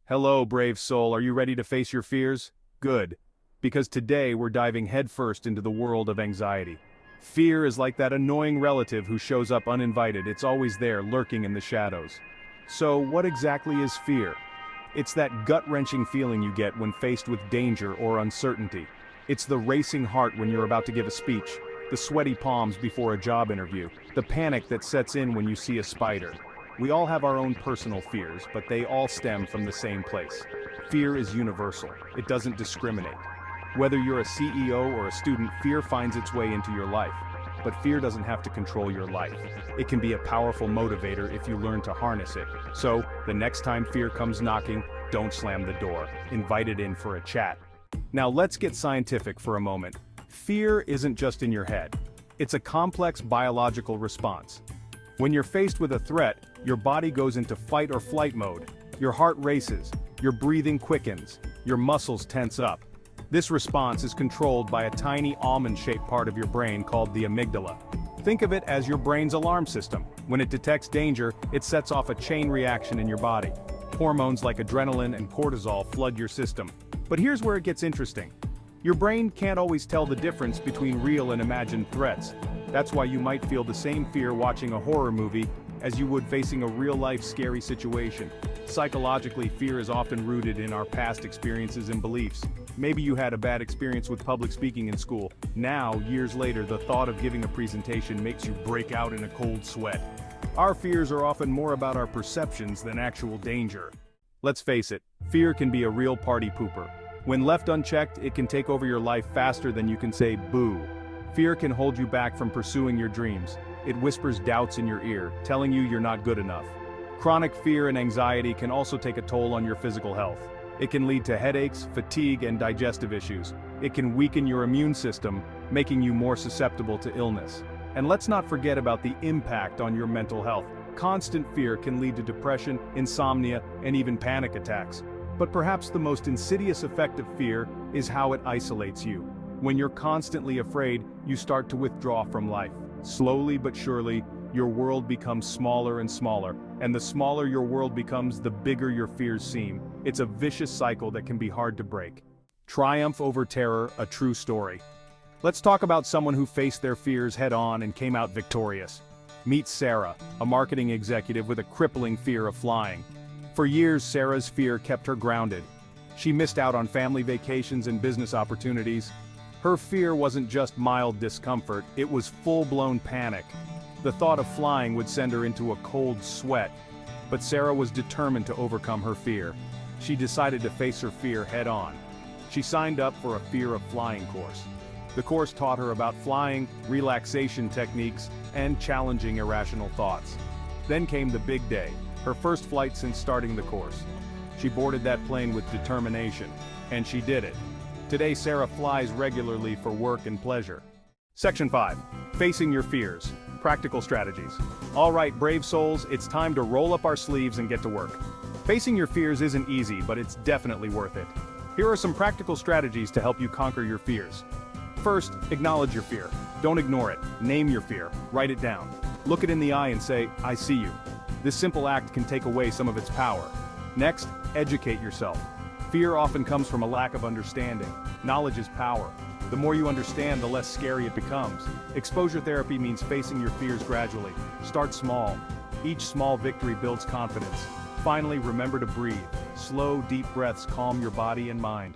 Hello, brave soul, are you ready to face your fears? Good. Because today we're diving headfirst into the world of anxiety. Fear is like that annoying relative who shows up uninvited. It's always there, lurking in the shadows. So, what exactly is fear? It's that gut-wrenching feeling you get when faced with danger or uncertainty. It's the racing heart when you're about to give a speech, the sweaty palms before a job interview, the panic that sets in when you see a spider. We all have our own personal fears, but they all stem from the same place. Fear is universal. It doesn't discriminate. Whether you're a CEO or a student, fear finds its way into your life. But fear doesn't have to control your life. It can be a powerful motivator if you learn to harness it. So, the next time fear comes knocking, don't slam the door. Invite it in for a chat. Now let's get scientific for a moment. Fear isn't just in your head. It's a complex biological response. When you're faced with a threat, your body goes into fight or flight mode. Your heart races, your breathing quickens, your muscles tense up. This response is controlled by a tiny almond-shaped part of your brain called the amygdala. Think of it as your brain's alarm system. When it detects danger, it sets off a chain reaction in your body. Hormones like adrenaline and cortisol flood your system. But here's where it gets interesting. Your brain can't always tell the difference between real and imagined threats. That's why you might feel the same fear watching a horror movie as you would facing a real-life scary situation. Psychologically, fear is often rooted in our past experiences and beliefs. Maybe you had a bad experience with public speaking in school. Now, years later, the thought of giving a presentation makes you break out in a cold sweat. Our fears are often more about our perceptions than actual danger. Let's face it, fear can be a real party pooper. When left unchecked, it can take over your life faster than you can say boo. Fear can hold you back from pursuing your dreams. It whispers doubts in your ear, telling you you're not good enough. Chronic fear and anxiety can also take a toll on your physical health. It can lead to headaches, fatigue, and digestive issues. It can weaken your immune system, making you more susceptible to illness. And let's not forget about the impact on your mental health. Constant fear can lead to depression, insomnia, and even panic attacks. But perhaps the most insidious effect of fear is how it isolates you. When you're constantly afraid, you start to withdraw from life. Slowly but surely, your world becomes smaller and smaller, and the smaller your world becomes, the bigger your fears seem. It's a vicious cycle that can be hard to break. Triumph over terror, a true story. Let's talk about someone who faced their fears head-on and came out victorious. Meet Sarah, a marketing executive with a crippling fear of flying. For years, Sarah's fear kept her grounded. She missed out on family vacations and business opportunities. Her fear wasn't just mild discomfort, it was full-blown panic. The thought of flying would send her into a cold sweat. But Sarah was determined to overcome her fear. She decided to face her fear head-on. She signed up for a fear of flying course. The course taught her about flying, relaxation techniques, and challenging irrational thoughts. Then came the big day, her first flight since starting the course. She boarded that plane with determination, and she did it. Today, Sarah flies regularly for work and pleasure. Section 5. Facing your fears. Practical strategies. All right, brave souls, it's time to roll up our sleeves and get to work. Facing your fears isn't easy, but it's definitely worth it. Here are some practical strategies to help you conquer your fears. First, acknowledge your fear. Don't ignore it. Name your fear. Write it down. Look it in the eye and say, I see you. This simple act can take away some of its power. Next, educate yourself. Fear often comes from a lack of understanding. Knowledge is power. The more you understand, the less scary it becomes. Exposure therapy means facing your fears gradually. Start small. Each small victory builds confidence. Finally, remember to breathe. Slow, deep breaths calm your body and mind.